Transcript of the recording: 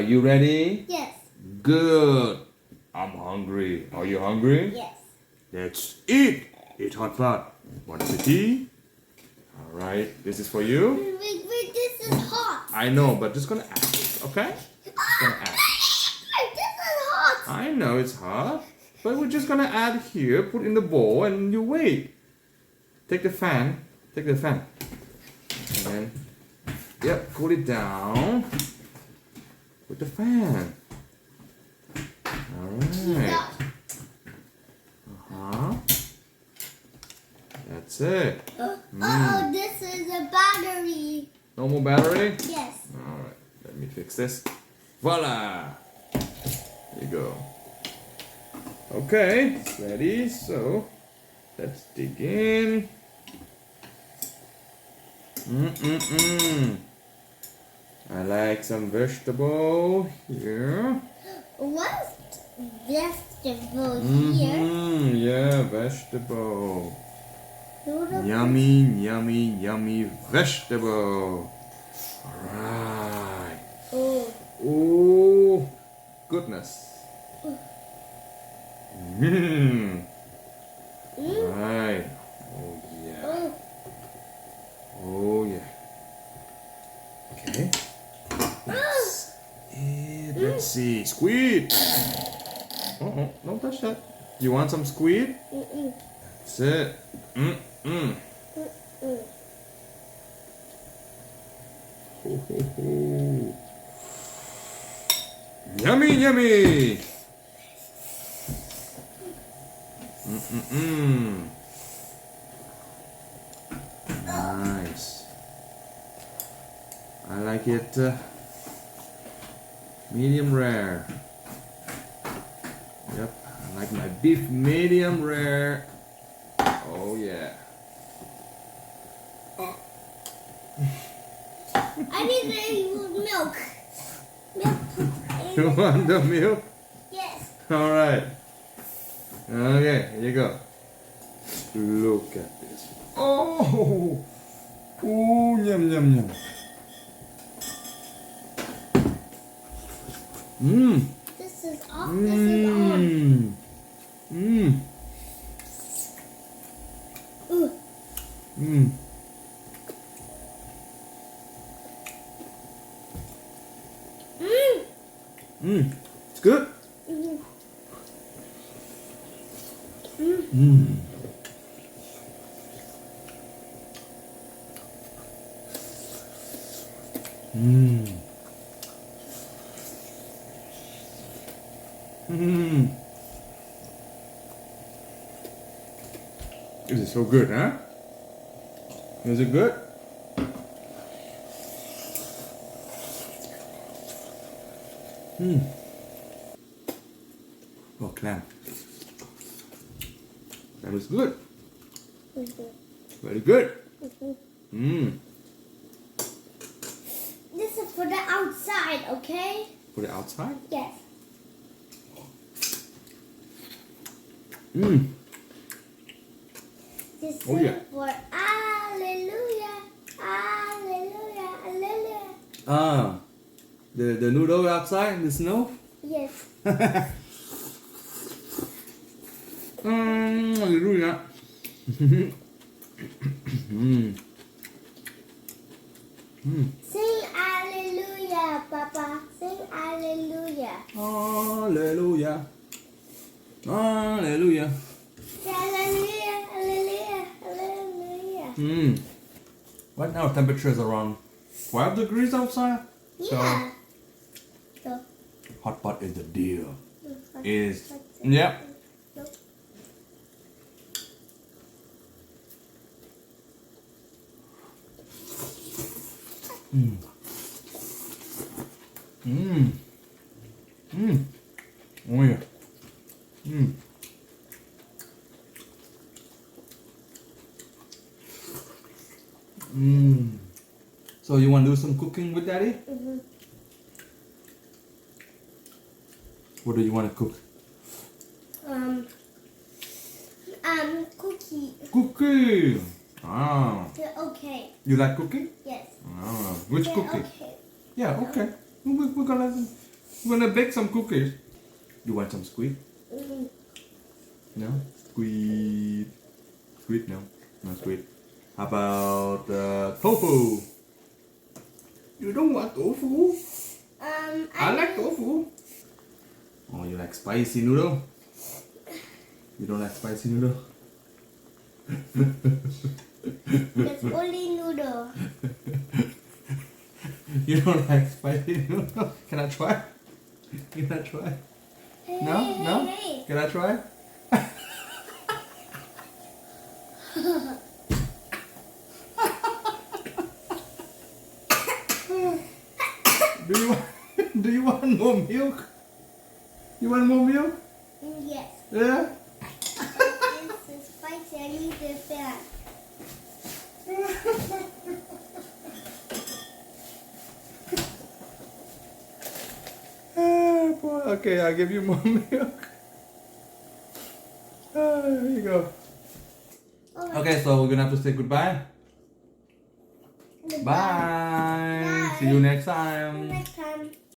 you ready? Yes. Good. I'm hungry. Are you hungry? Yes. Let's eat. Eat hot pot. Want some tea? All right. This is for you. Wait, this is hot. I know, but just gonna add it, okay? Just gonna add. This is hot. I know it's hot, but we're just gonna add here, put in the bowl, and you wait. Take the fan. Take the fan. And then, yep, cool it down with the fan. All right. That's it. Oh, this is a battery. No more battery? Yes. All right. Let me fix this. Voila. There you go. Okay, it's ready. So let's dig in. I like some vegetable here. What's vegetable here? Yeah, vegetable. Noodle. Yummy, yummy, yummy vegetable. Alright. Oh. Oh, goodness. Mmm. Right. Oh, yeah. Oh. Oh, yeah. Okay. Let's see. Squid. Oh, don't touch that. You want some squid? That's it. Ho, ho, ho. Yummy, yummy. Nice. I like it medium rare. Yep, I like my beef medium rare. Oh yeah. I need the milk. You want the milk? Yes. All right. Okay, here you go. Look at this. Oh, oh, yum yum yum. This is off. This is on. Ooh. It's good. This is so good, huh? Is it good? Oh, clam. That was good. Very good. This is for the outside, okay? For the outside? Yes. This Oh, is yeah. for Alleluia, Alleluia, Alleluia. Ah, the noodle outside in the snow? Yes. Hallelujah. Sing Alleluia, Papa. Sing Alleluia. Hallelujah. Hallelujah. Alleluia, Alleluia, Alleluia. Right now temperature is around 12 degrees outside. Yeah. So, Hot pot is the deal. Is Yep. yep. Oh yeah. So you want to do some cooking with Daddy? What do you want to cook? Cookie. Cookie. Ah. Yeah, okay. You like cooking? Yes. Ah. Which Yeah, cookie? okay. Yeah. Okay. We're gonna We're gonna bake some cookies. You want some squid? Mm. No? Squid. Squid? No. No squid. How about tofu? You don't want tofu? I like tofu. Oh, you like spicy noodle? You don't like spicy noodle? That's only noodle. You don't like spicy noodle? Can I try? Can I try? Hey, No? hey, No? hey, Can I try? Do you want, do you want more milk? You want more milk? Yes. Yeah? This is spicy. I need the fan. Ah, boy. Okay, I'll give you more milk. Ah, here you go. Oh, Okay, so we're gonna have to say goodbye. goodbye. Bye. Bye. See you next time. Next time.